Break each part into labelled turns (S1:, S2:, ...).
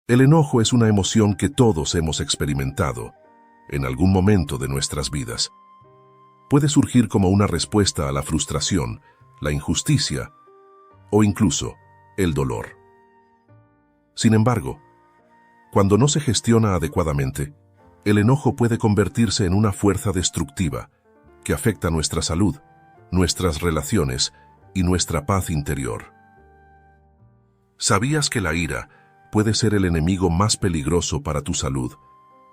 S1: El enojo es una emoción que todos hemos experimentado en algún momento de nuestras vidas. Puede surgir como una respuesta a la frustración, la injusticia o incluso el dolor. Sin embargo, cuando no se gestiona adecuadamente, el enojo puede convertirse en una fuerza destructiva que afecta nuestra salud, nuestras relaciones y nuestra paz interior. ¿Sabías que la ira puede ser el enemigo más peligroso para tu salud,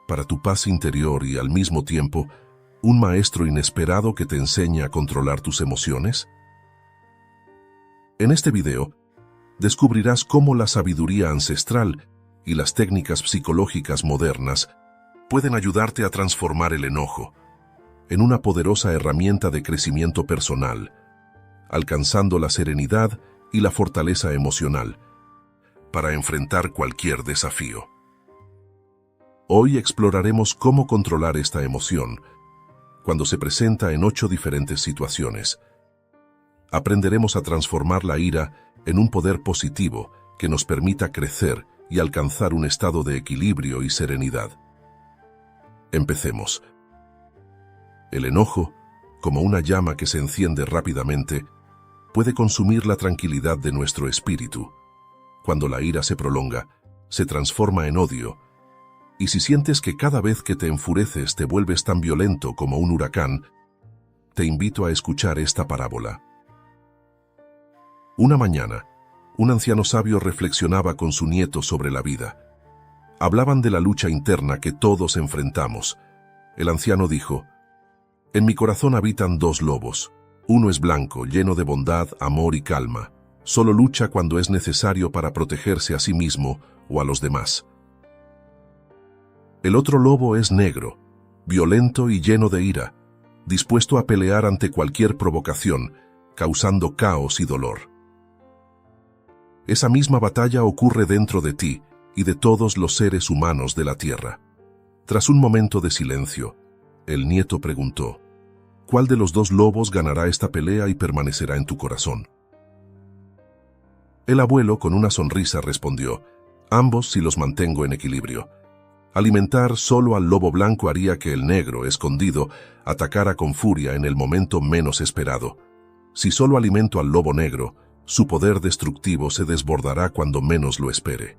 S1: para tu paz interior y al mismo tiempo un maestro inesperado que te enseña a controlar tus emociones? En este video, descubrirás cómo la sabiduría ancestral y las técnicas psicológicas modernas pueden ayudarte a transformar el enojo en una poderosa herramienta de crecimiento personal, alcanzando la serenidad y la fortaleza emocional para enfrentar cualquier desafío. Hoy exploraremos cómo controlar esta emoción cuando se presenta en 8 diferentes situaciones. Aprenderemos a transformar la ira en un poder positivo que nos permita crecer y alcanzar un estado de equilibrio y serenidad. Empecemos. El enojo, como una llama que se enciende rápidamente, puede consumir la tranquilidad de nuestro espíritu. Cuando la ira se prolonga, se transforma en odio, y si sientes que cada vez que te enfureces te vuelves tan violento como un huracán, te invito a escuchar esta parábola. Una mañana, un anciano sabio reflexionaba con su nieto sobre la vida. Hablaban de la lucha interna que todos enfrentamos. El anciano dijo: «En mi corazón habitan 2 lobos. Uno es blanco, lleno de bondad, amor y calma. Solo lucha cuando es necesario para protegerse a sí mismo o a los demás. El otro lobo es negro, violento y lleno de ira, dispuesto a pelear ante cualquier provocación, causando caos y dolor». Esa misma batalla ocurre dentro de ti y de todos los seres humanos de la tierra. Tras un momento de silencio, el nieto preguntó: «¿Cuál de los 2 lobos ganará esta pelea y permanecerá en tu corazón?». El abuelo, con una sonrisa, respondió: «Ambos si los mantengo en equilibrio. Alimentar solo al lobo blanco haría que el negro, escondido, atacara con furia en el momento menos esperado. Si solo alimento al lobo negro, su poder destructivo se desbordará cuando menos lo espere.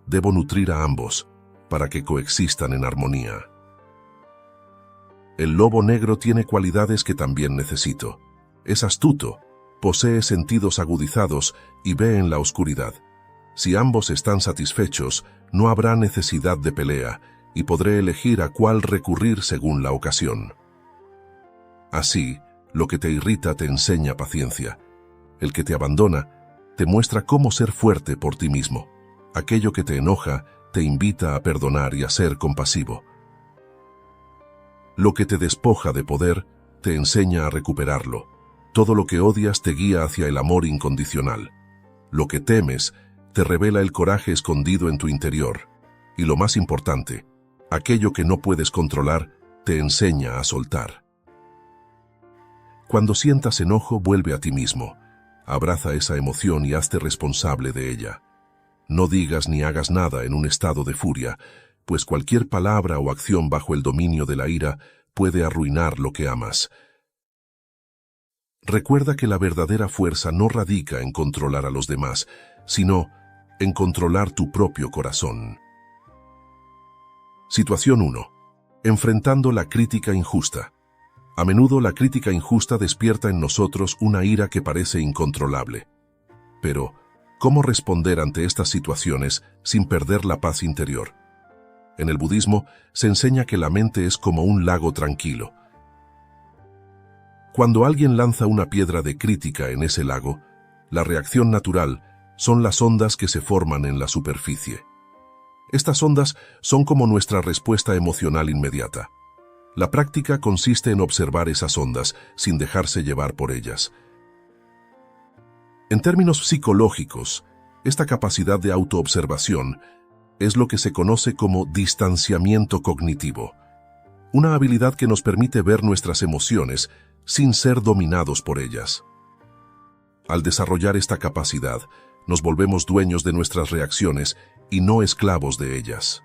S1: Debo nutrir a ambos para que coexistan en armonía». El lobo negro tiene cualidades que también necesito. Es astuto, posee sentidos agudizados y ve en la oscuridad. Si ambos están satisfechos, no habrá necesidad de pelea y podré elegir a cuál recurrir según la ocasión. Así, lo que te irrita te enseña paciencia. El que te abandona te muestra cómo ser fuerte por ti mismo. Aquello que te enoja te invita a perdonar y a ser compasivo. Lo que te despoja de poder te enseña a recuperarlo. Todo lo que odias te guía hacia el amor incondicional. Lo que temes te revela el coraje escondido en tu interior. Y lo más importante, aquello que no puedes controlar te enseña a soltar. Cuando sientas enojo, vuelve a ti mismo. Abraza esa emoción y hazte responsable de ella. No digas ni hagas nada en un estado de furia, pues cualquier palabra o acción bajo el dominio de la ira puede arruinar lo que amas. Recuerda que la verdadera fuerza no radica en controlar a los demás, sino en controlar tu propio corazón. Situación 1. Enfrentando la crítica injusta. A menudo la crítica injusta despierta en nosotros una ira que parece incontrolable. Pero, ¿cómo responder ante estas situaciones sin perder la paz interior? En el budismo se enseña que la mente es como un lago tranquilo. Cuando alguien lanza una piedra de crítica en ese lago, la reacción natural son las ondas que se forman en la superficie. Estas ondas son como nuestra respuesta emocional inmediata. La práctica consiste en observar esas ondas sin dejarse llevar por ellas. En términos psicológicos, esta capacidad de autoobservación es lo que se conoce como distanciamiento cognitivo, una habilidad que nos permite ver nuestras emociones sin ser dominados por ellas. Al desarrollar esta capacidad, nos volvemos dueños de nuestras reacciones y no esclavos de ellas.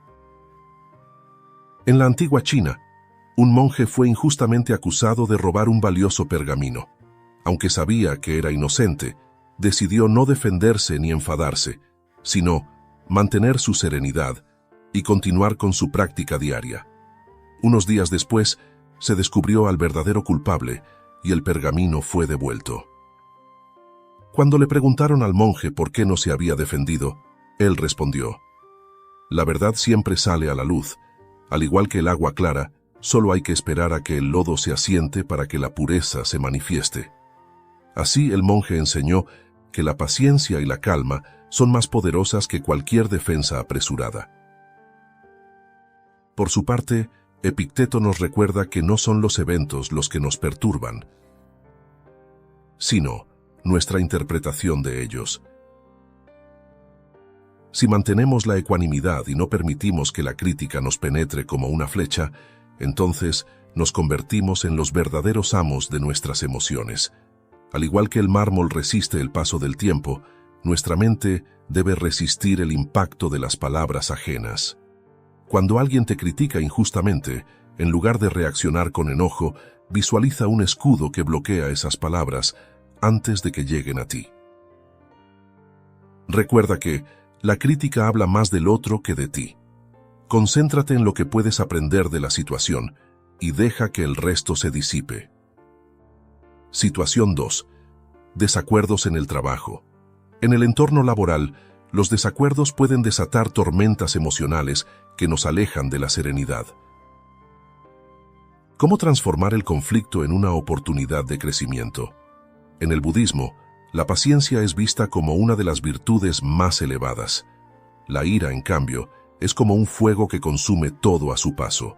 S1: En la antigua China, un monje fue injustamente acusado de robar un valioso pergamino. Aunque sabía que era inocente, decidió no defenderse ni enfadarse, sino mantener su serenidad y continuar con su práctica diaria. Unos días después, se descubrió al verdadero culpable y el pergamino fue devuelto. Cuando le preguntaron al monje por qué no se había defendido, él respondió: «La verdad siempre sale a la luz. Al igual que el agua clara, solo hay que esperar a que el lodo se asiente para que la pureza se manifieste». Así el monje enseñó que la paciencia y la calma son más poderosas que cualquier defensa apresurada. Por su parte, Epicteto nos recuerda que no son los eventos los que nos perturban, sino nuestra interpretación de ellos. Si mantenemos la ecuanimidad y no permitimos que la crítica nos penetre como una flecha, entonces nos convertimos en los verdaderos amos de nuestras emociones. Al igual que el mármol resiste el paso del tiempo, nuestra mente debe resistir el impacto de las palabras ajenas. Cuando alguien te critica injustamente, en lugar de reaccionar con enojo, visualiza un escudo que bloquea esas palabras antes de que lleguen a ti. Recuerda que la crítica habla más del otro que de ti. Concéntrate en lo que puedes aprender de la situación y deja que el resto se disipe. Situación 2. Desacuerdos en el trabajo. En el entorno laboral, los desacuerdos pueden desatar tormentas emocionales que nos alejan de la serenidad. ¿Cómo transformar el conflicto en una oportunidad de crecimiento? En el budismo, la paciencia es vista como una de las virtudes más elevadas. La ira, en cambio, es como un fuego que consume todo a su paso.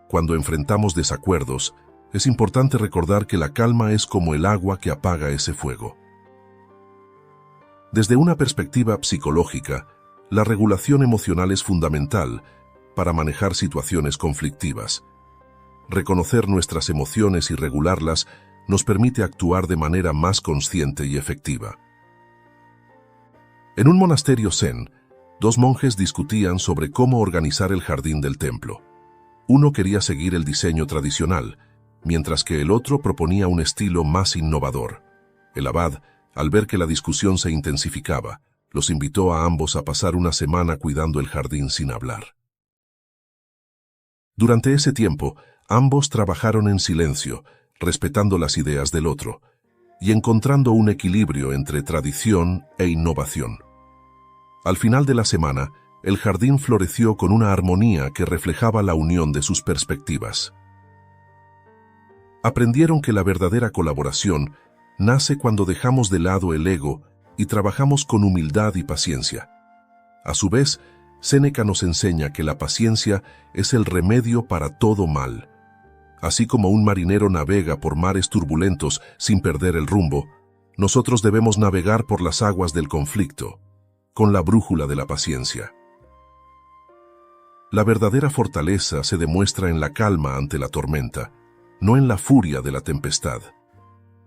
S1: Cuando enfrentamos desacuerdos, es importante recordar que la calma es como el agua que apaga ese fuego. Desde una perspectiva psicológica, la regulación emocional es fundamental para manejar situaciones conflictivas. Reconocer nuestras emociones y regularlas nos permite actuar de manera más consciente y efectiva. En un monasterio zen, dos monjes discutían sobre cómo organizar el jardín del templo. Uno quería seguir el diseño tradicional, mientras que el otro proponía un estilo más innovador. El abad, al ver que la discusión se intensificaba, los invitó a ambos a pasar una semana cuidando el jardín sin hablar. Durante ese tiempo, ambos trabajaron en silencio, respetando las ideas del otro, y encontrando un equilibrio entre tradición e innovación. Al final de la semana, el jardín floreció con una armonía que reflejaba la unión de sus perspectivas. Aprendieron que la verdadera colaboración nace cuando dejamos de lado el ego y trabajamos con humildad y paciencia. A su vez, Séneca nos enseña que la paciencia es el remedio para todo mal. Así como un marinero navega por mares turbulentos sin perder el rumbo, nosotros debemos navegar por las aguas del conflicto, con la brújula de la paciencia. La verdadera fortaleza se demuestra en la calma ante la tormenta, no en la furia de la tempestad.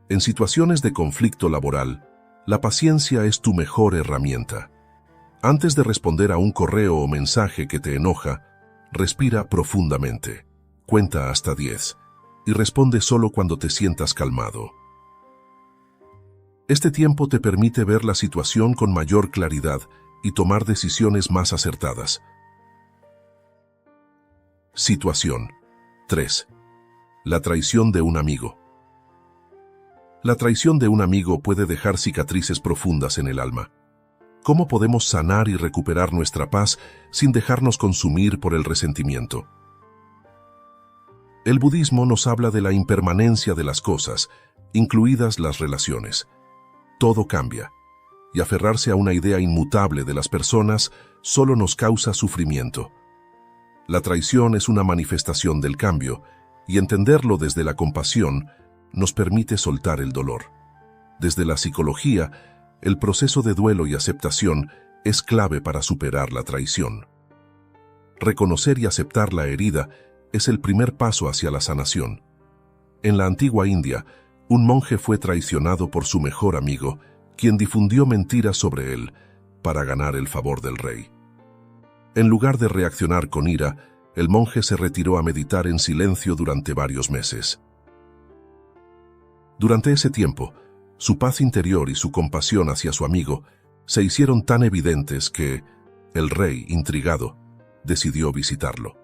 S1: En situaciones de conflicto laboral, la paciencia es tu mejor herramienta. Antes de responder a un correo o mensaje que te enoja, respira profundamente. Cuenta hasta 10 y responde solo cuando te sientas calmado. Este tiempo te permite ver la situación con mayor claridad y tomar decisiones más acertadas. Situación 3. La traición de un amigo. La traición de un amigo puede dejar cicatrices profundas en el alma. ¿Cómo podemos sanar y recuperar nuestra paz sin dejarnos consumir por el resentimiento? El budismo nos habla de la impermanencia de las cosas, incluidas las relaciones. Todo cambia, y aferrarse a una idea inmutable de las personas solo nos causa sufrimiento. La traición es una manifestación del cambio, y entenderlo desde la compasión nos permite soltar el dolor. Desde la psicología, el proceso de duelo y aceptación es clave para superar la traición. Reconocer y aceptar la herida es el primer paso hacia la sanación. En la antigua India, un monje fue traicionado por su mejor amigo, quien difundió mentiras sobre él para ganar el favor del rey. En lugar de reaccionar con ira, el monje se retiró a meditar en silencio durante varios meses. Durante ese tiempo, su paz interior y su compasión hacia su amigo se hicieron tan evidentes que el rey, intrigado, decidió visitarlo.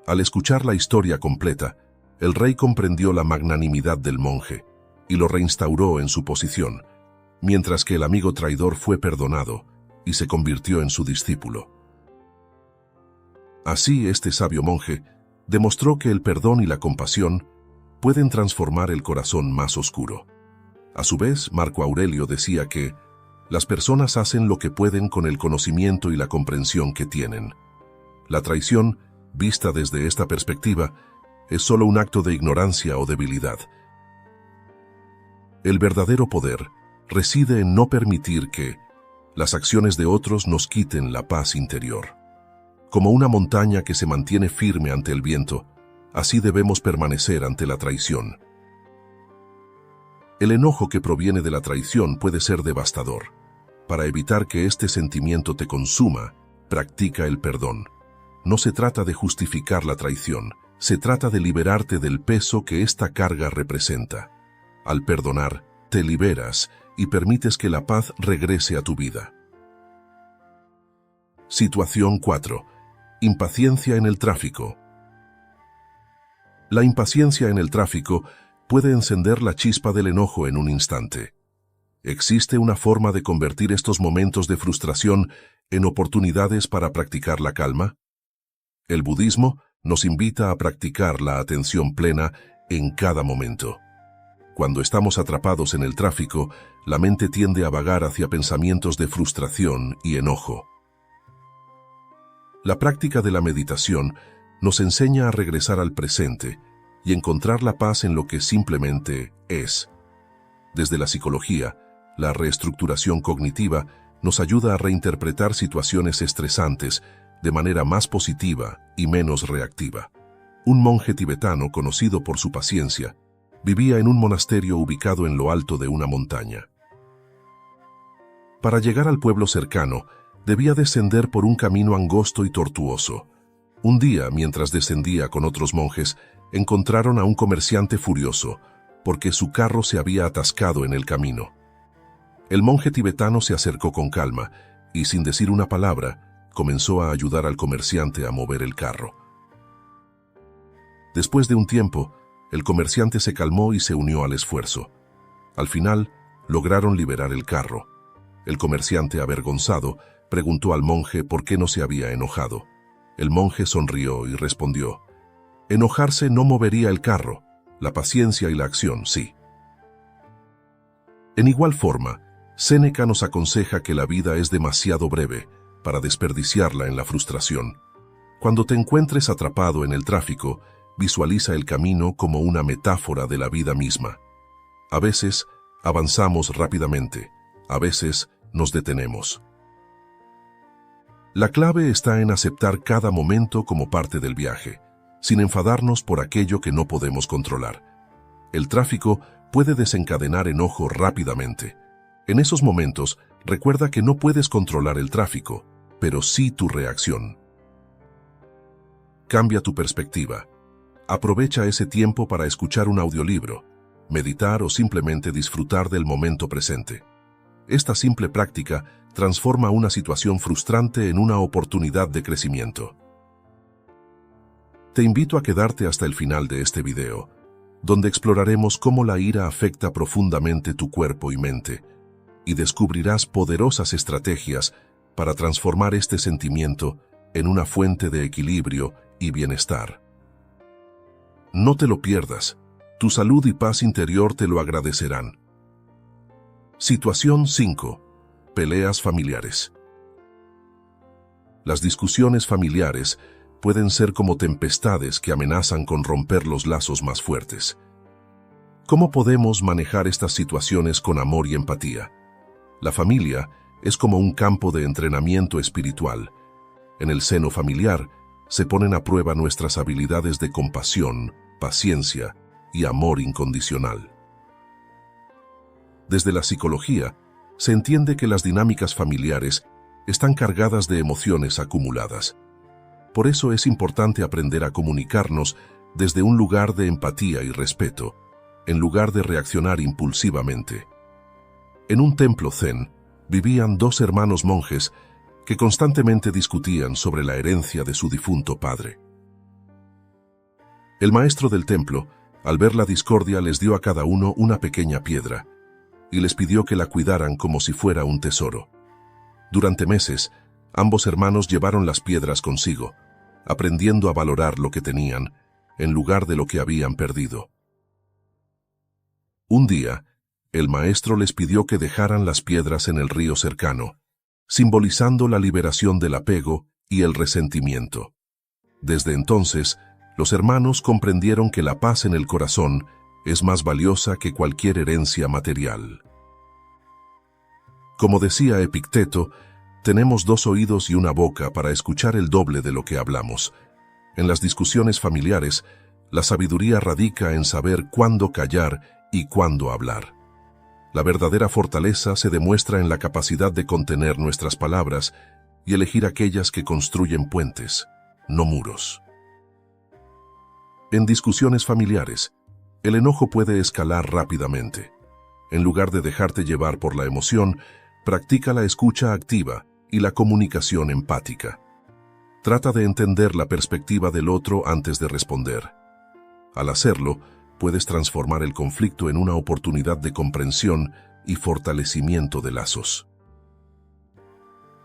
S1: Al escuchar la historia completa, el rey comprendió la magnanimidad del monje y lo reinstauró en su posición, mientras que el amigo traidor fue perdonado y se convirtió en su discípulo. Así, este sabio monje demostró que el perdón y la compasión pueden transformar el corazón más oscuro. A su vez, Marco Aurelio decía que las personas hacen lo que pueden con el conocimiento y la comprensión que tienen. La traición, vista desde esta perspectiva, es solo un acto de ignorancia o debilidad. El verdadero poder reside en no permitir que las acciones de otros nos quiten la paz interior. Como una montaña que se mantiene firme ante el viento, así debemos permanecer ante la traición. El enojo que proviene de la traición puede ser devastador. Para evitar que este sentimiento te consuma, practica el perdón. No se trata de justificar la traición, se trata de liberarte del peso que esta carga representa. Al perdonar, te liberas y permites que la paz regrese a tu vida. Situación 4. Impaciencia en el tráfico. La impaciencia en el tráfico puede encender la chispa del enojo en un instante. ¿Existe una forma de convertir estos momentos de frustración en oportunidades para practicar la calma? El budismo nos invita a practicar la atención plena en cada momento. Cuando estamos atrapados en el tráfico, la mente tiende a vagar hacia pensamientos de frustración y enojo. La práctica de la meditación nos enseña a regresar al presente y encontrar la paz en lo que simplemente es. Desde la psicología, la reestructuración cognitiva nos ayuda a reinterpretar situaciones estresantes de manera más positiva y menos reactiva. Un monje tibetano conocido por su paciencia vivía en un monasterio ubicado en lo alto de una montaña. Para llegar al pueblo cercano, debía descender por un camino angosto y tortuoso. Un día, mientras descendía con otros monjes, encontraron a un comerciante furioso, porque su carro se había atascado en el camino. El monje tibetano se acercó con calma y, sin decir una palabra, comenzó a ayudar al comerciante a mover el carro. Después de un tiempo, el comerciante se calmó y se unió al esfuerzo. Al final, lograron liberar el carro. El comerciante, avergonzado, preguntó al monje por qué no se había enojado. El monje sonrió y respondió: «Enojarse no movería el carro, la paciencia y la acción sí». En igual forma, Séneca nos aconseja que la vida es demasiado breve para desperdiciarla en la frustración. Cuando te encuentres atrapado en el tráfico, visualiza el camino como una metáfora de la vida misma. A veces, avanzamos rápidamente, a veces, nos detenemos. La clave está en aceptar cada momento como parte del viaje, sin enfadarnos por aquello que no podemos controlar. El tráfico puede desencadenar enojo rápidamente. En esos momentos, recuerda que no puedes controlar el tráfico, pero sí tu reacción. Cambia tu perspectiva. Aprovecha ese tiempo para escuchar un audiolibro, meditar o simplemente disfrutar del momento presente. Esta simple práctica transforma una situación frustrante en una oportunidad de crecimiento. Te invito a quedarte hasta el final de este video, donde exploraremos cómo la ira afecta profundamente tu cuerpo y mente, y descubrirás poderosas estrategias para transformar este sentimiento en una fuente de equilibrio y bienestar. No te lo pierdas, tu salud y paz interior te lo agradecerán. Situación 5. Peleas familiares. Las discusiones familiares pueden ser como tempestades que amenazan con romper los lazos más fuertes. ¿Cómo podemos manejar estas situaciones con amor y empatía? La familia es como un campo de entrenamiento espiritual. En el seno familiar se ponen a prueba nuestras habilidades de compasión, paciencia y amor incondicional. Desde la psicología, se entiende que las dinámicas familiares están cargadas de emociones acumuladas. Por eso es importante aprender a comunicarnos desde un lugar de empatía y respeto, en lugar de reaccionar impulsivamente. En un templo zen vivían dos hermanos monjes que constantemente discutían sobre la herencia de su difunto padre. El maestro del templo, al ver la discordia, les dio a cada uno una pequeña piedra y les pidió que la cuidaran como si fuera un tesoro. Durante meses, ambos hermanos llevaron las piedras consigo, aprendiendo a valorar lo que tenían en lugar de lo que habían perdido. Un día, el maestro les pidió que dejaran las piedras en el río cercano, simbolizando la liberación del apego y el resentimiento. Desde entonces, los hermanos comprendieron que la paz en el corazón es más valiosa que cualquier herencia material. Como decía Epicteto, tenemos dos oídos y una boca para escuchar el doble de lo que hablamos. En las discusiones familiares, la sabiduría radica en saber cuándo callar y cuándo hablar. La verdadera fortaleza se demuestra en la capacidad de contener nuestras palabras y elegir aquellas que construyen puentes, no muros. En discusiones familiares, el enojo puede escalar rápidamente. En lugar de dejarte llevar por la emoción, practica la escucha activa y la comunicación empática. Trata de entender la perspectiva del otro antes de responder. Al hacerlo, puedes transformar el conflicto en una oportunidad de comprensión y fortalecimiento de lazos.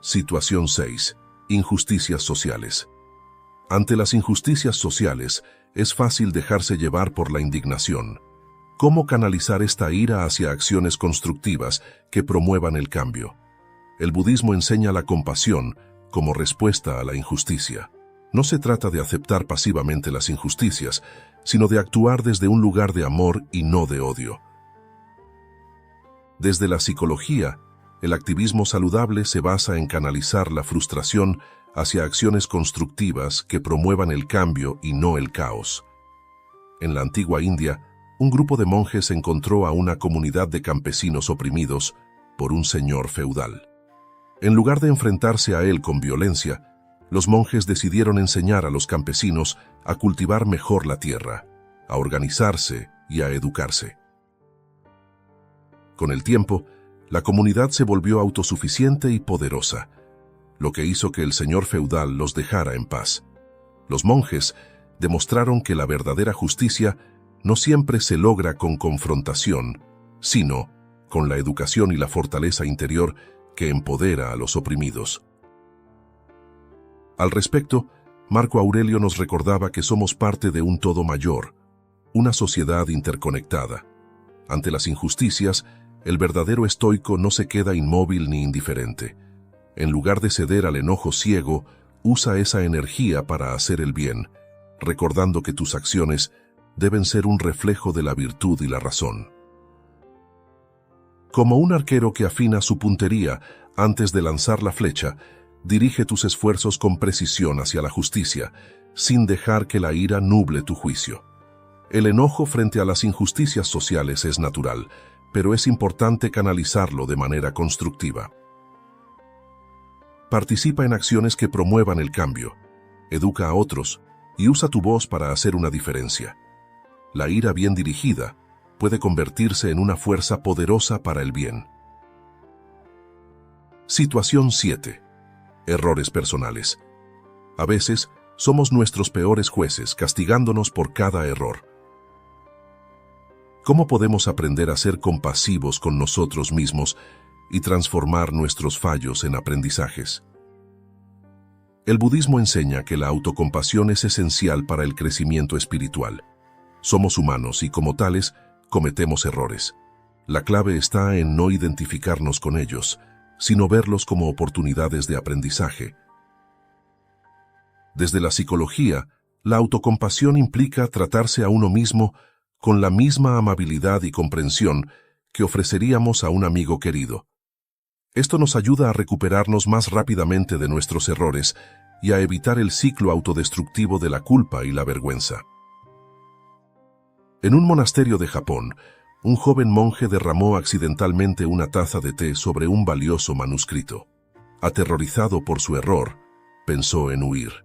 S1: Situación 6. Injusticias sociales. Ante las injusticias sociales, es fácil dejarse llevar por la indignación. ¿Cómo canalizar esta ira hacia acciones constructivas que promuevan el cambio? El budismo enseña la compasión como respuesta a la injusticia. No se trata de aceptar pasivamente las injusticias, sino de actuar desde un lugar de amor y no de odio. Desde la psicología, el activismo saludable se basa en canalizar la frustración hacia acciones constructivas que promuevan el cambio y no el caos. En la antigua India, un grupo de monjes encontró a una comunidad de campesinos oprimidos por un señor feudal. En lugar de enfrentarse a él con violencia, los monjes decidieron enseñar a los campesinos a cultivar mejor la tierra, a organizarse y a educarse. Con el tiempo, la comunidad se volvió autosuficiente y poderosa, lo que hizo que el señor feudal los dejara en paz. Los monjes demostraron que la verdadera justicia no siempre se logra con confrontación, sino con la educación y la fortaleza interior que empodera a los oprimidos. Al respecto, Marco Aurelio nos recordaba que somos parte de un todo mayor, una sociedad interconectada. Ante las injusticias, el verdadero estoico no se queda inmóvil ni indiferente. En lugar de ceder al enojo ciego, usa esa energía para hacer el bien, recordando que tus acciones deben ser un reflejo de la virtud y la razón. Como un arquero que afina su puntería antes de lanzar la flecha, dirige tus esfuerzos con precisión hacia la justicia, sin dejar que la ira nuble tu juicio. El enojo frente a las injusticias sociales es natural, pero es importante canalizarlo de manera constructiva. Participa en acciones que promuevan el cambio, educa a otros y usa tu voz para hacer una diferencia. La ira bien dirigida puede convertirse en una fuerza poderosa para el bien. Situación 7. Errores personales. A veces, somos nuestros peores jueces, castigándonos por cada error. ¿Cómo podemos aprender a ser compasivos con nosotros mismos y transformar nuestros fallos en aprendizajes? El budismo enseña que la autocompasión es esencial para el crecimiento espiritual. Somos humanos y, como tales, cometemos errores. La clave está en no identificarnos con ellos, sino verlos como oportunidades de aprendizaje. Desde la psicología, la autocompasión implica tratarse a uno mismo con la misma amabilidad y comprensión que ofreceríamos a un amigo querido. Esto nos ayuda a recuperarnos más rápidamente de nuestros errores y a evitar el ciclo autodestructivo de la culpa y la vergüenza. En un monasterio de Japón, un joven monje derramó accidentalmente una taza de té sobre un valioso manuscrito. Aterrorizado por su error, pensó en huir.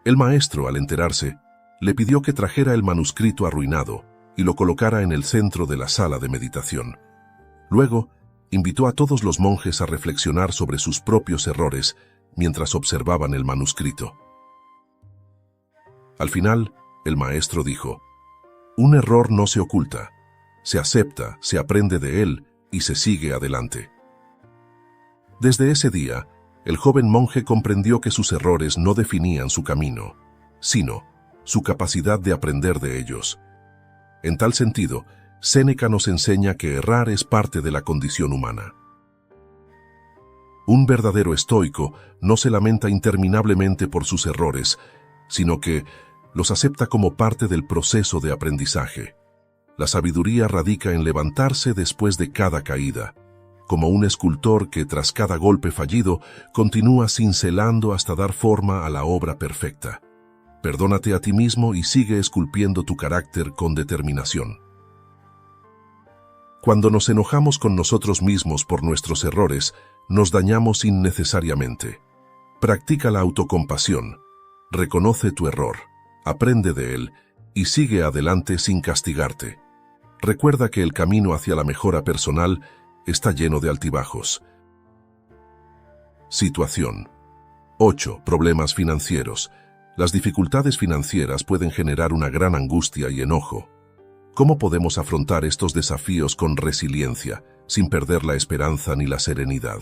S1: El maestro, al enterarse, le pidió que trajera el manuscrito arruinado y lo colocara en el centro de la sala de meditación. Luego, invitó a todos los monjes a reflexionar sobre sus propios errores mientras observaban el manuscrito. Al final, el maestro dijo: un error no se oculta, se acepta, se aprende de él y se sigue adelante. Desde ese día, el joven monje comprendió que sus errores no definían su camino, sino su capacidad de aprender de ellos. En tal sentido, Séneca nos enseña que errar es parte de la condición humana. Un verdadero estoico no se lamenta interminablemente por sus errores, sino que los acepta como parte del proceso de aprendizaje. La sabiduría radica en levantarse después de cada caída, como un escultor que, tras cada golpe fallido, continúa cincelando hasta dar forma a la obra perfecta. Perdónate a ti mismo y sigue esculpiendo tu carácter con determinación. Cuando nos enojamos con nosotros mismos por nuestros errores, nos dañamos innecesariamente. Practica la autocompasión. Reconoce tu error, aprende de él y sigue adelante sin castigarte. Recuerda que el camino hacia la mejora personal está lleno de altibajos. Situación 8. Problemas financieros. Las dificultades financieras pueden generar una gran angustia y enojo. ¿Cómo podemos afrontar estos desafíos con resiliencia, sin perder la esperanza ni la serenidad?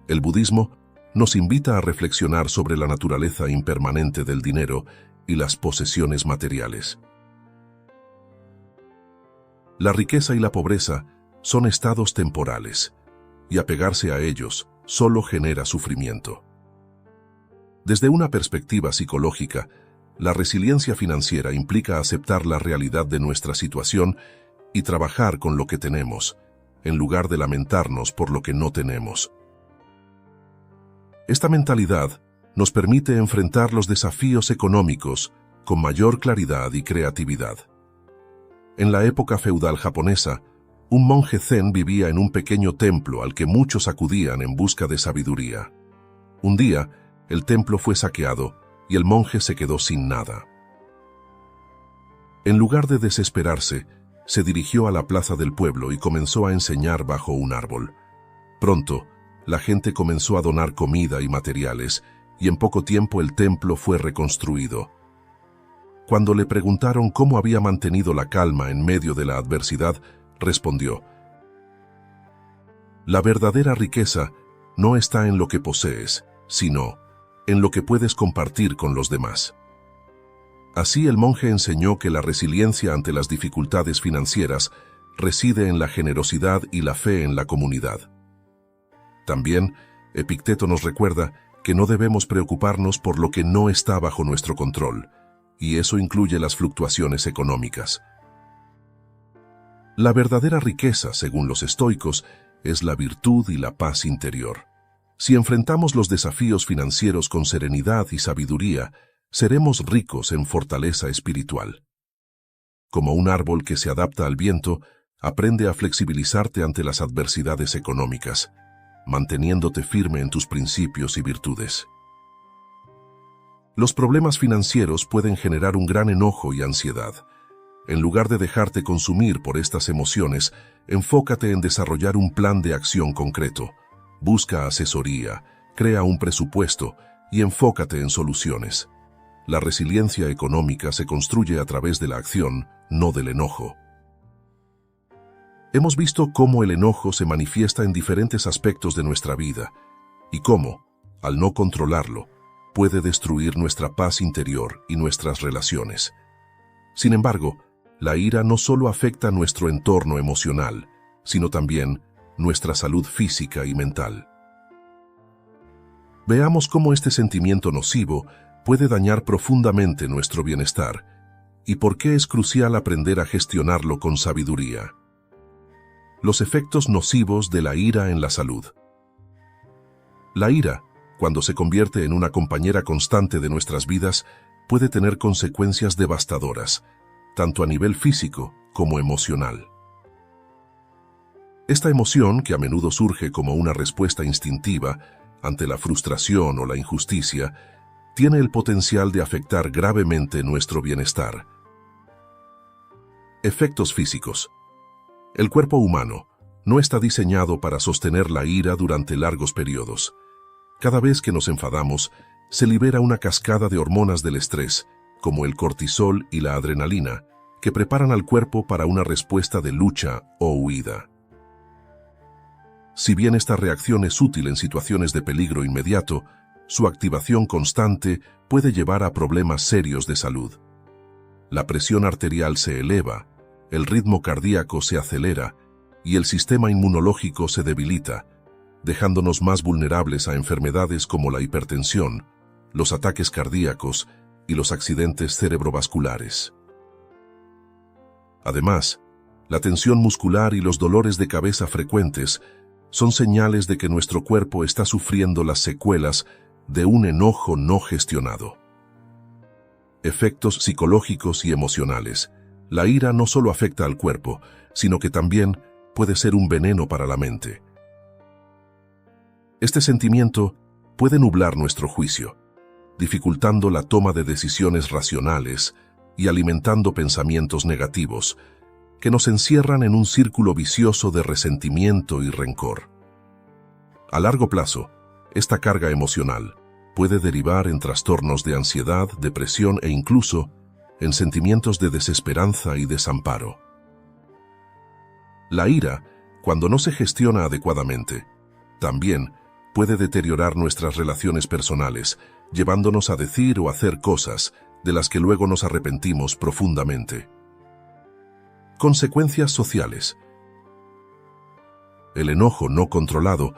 S1: El budismo nos invita a reflexionar sobre la naturaleza impermanente del dinero y las posesiones materiales. La riqueza y la pobreza son estados temporales, y apegarse a ellos solo genera sufrimiento. Desde una perspectiva psicológica, la resiliencia financiera implica aceptar la realidad de nuestra situación y trabajar con lo que tenemos, en lugar de lamentarnos por lo que no tenemos. Esta mentalidad nos permite enfrentar los desafíos económicos con mayor claridad y creatividad. En la época feudal japonesa, un monje zen vivía en un pequeño templo al que muchos acudían en busca de sabiduría. Un día, el templo fue saqueado y el monje se quedó sin nada. En lugar de desesperarse, se dirigió a la plaza del pueblo y comenzó a enseñar bajo un árbol. Pronto, la gente comenzó a donar comida y materiales, y en poco tiempo el templo fue reconstruido. Cuando le preguntaron cómo había mantenido la calma en medio de la adversidad, respondió: la verdadera riqueza no está en lo que posees, sino en lo que puedes compartir con los demás. Así el monje enseñó que la resiliencia ante las dificultades financieras reside en la generosidad y la fe en la comunidad. También, Epicteto nos recuerda que no debemos preocuparnos por lo que no está bajo nuestro control, y eso incluye las fluctuaciones económicas. La verdadera riqueza, según los estoicos, es la virtud y la paz interior. Si enfrentamos los desafíos financieros con serenidad y sabiduría, seremos ricos en fortaleza espiritual. Como un árbol que se adapta al viento, aprende a flexibilizarte ante las adversidades económicas, manteniéndote firme en tus principios y virtudes. Los problemas financieros pueden generar un gran enojo y ansiedad. En lugar de dejarte consumir por estas emociones, enfócate en desarrollar un plan de acción concreto. Busca asesoría, crea un presupuesto y enfócate en soluciones. La resiliencia económica se construye a través de la acción, no del enojo. Hemos visto cómo el enojo se manifiesta en diferentes aspectos de nuestra vida y cómo, al no controlarlo, puede destruir nuestra paz interior y nuestras relaciones. Sin embargo, la ira no solo afecta nuestro entorno emocional, sino también nuestra salud física y mental. Veamos cómo este sentimiento nocivo puede dañar profundamente nuestro bienestar y por qué es crucial aprender a gestionarlo con sabiduría. Los efectos nocivos de la ira en la salud. La ira, cuando se convierte en una compañera constante de nuestras vidas, puede tener consecuencias devastadoras, tanto a nivel físico como emocional. Esta emoción, que a menudo surge como una respuesta instintiva ante la frustración o la injusticia, tiene el potencial de afectar gravemente nuestro bienestar. Efectos físicos. El cuerpo humano no está diseñado para sostener la ira durante largos periodos. Cada vez que nos enfadamos, se libera una cascada de hormonas del estrés, como el cortisol y la adrenalina, que preparan al cuerpo para una respuesta de lucha o huida. Si bien esta reacción es útil en situaciones de peligro inmediato, su activación constante puede llevar a problemas serios de salud. La presión arterial se eleva, el ritmo cardíaco se acelera y el sistema inmunológico se debilita, dejándonos más vulnerables a enfermedades como la hipertensión, los ataques cardíacos y los accidentes cerebrovasculares. Además, la tensión muscular y los dolores de cabeza frecuentes son señales de que nuestro cuerpo está sufriendo las secuelas de un enojo no gestionado. Efectos psicológicos y emocionales. La ira no solo afecta al cuerpo, sino que también puede ser un veneno para la mente. Este sentimiento puede nublar nuestro juicio, dificultando la toma de decisiones racionales y alimentando pensamientos negativos que nos encierran en un círculo vicioso de resentimiento y rencor. A largo plazo, esta carga emocional puede derivar en trastornos de ansiedad, depresión e incluso en sentimientos de desesperanza y desamparo. La ira, cuando no se gestiona adecuadamente, también puede deteriorar nuestras relaciones personales, llevándonos a decir o hacer cosas de las que luego nos arrepentimos profundamente. Consecuencias sociales. El enojo no controlado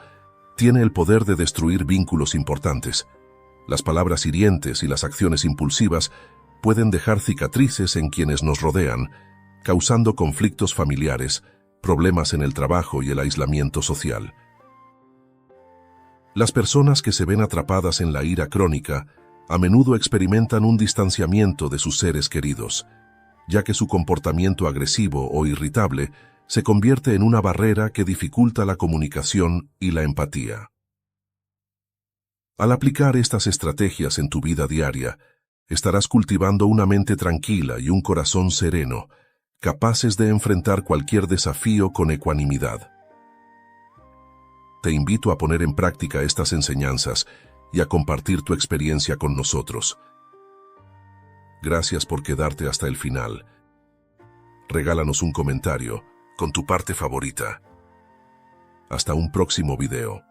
S1: tiene el poder de destruir vínculos importantes. Las palabras hirientes y las acciones impulsivas pueden dejar cicatrices en quienes nos rodean, causando conflictos familiares, problemas en el trabajo y el aislamiento social. Las personas que se ven atrapadas en la ira crónica a menudo experimentan un distanciamiento de sus seres queridos, ya que su comportamiento agresivo o irritable se convierte en una barrera que dificulta la comunicación y la empatía. Al aplicar estas estrategias en tu vida diaria, estarás cultivando una mente tranquila y un corazón sereno, capaces de enfrentar cualquier desafío con ecuanimidad. Te invito a poner en práctica estas enseñanzas y a compartir tu experiencia con nosotros. Gracias por quedarte hasta el final. Regálanos un comentario con tu parte favorita. Hasta un próximo video.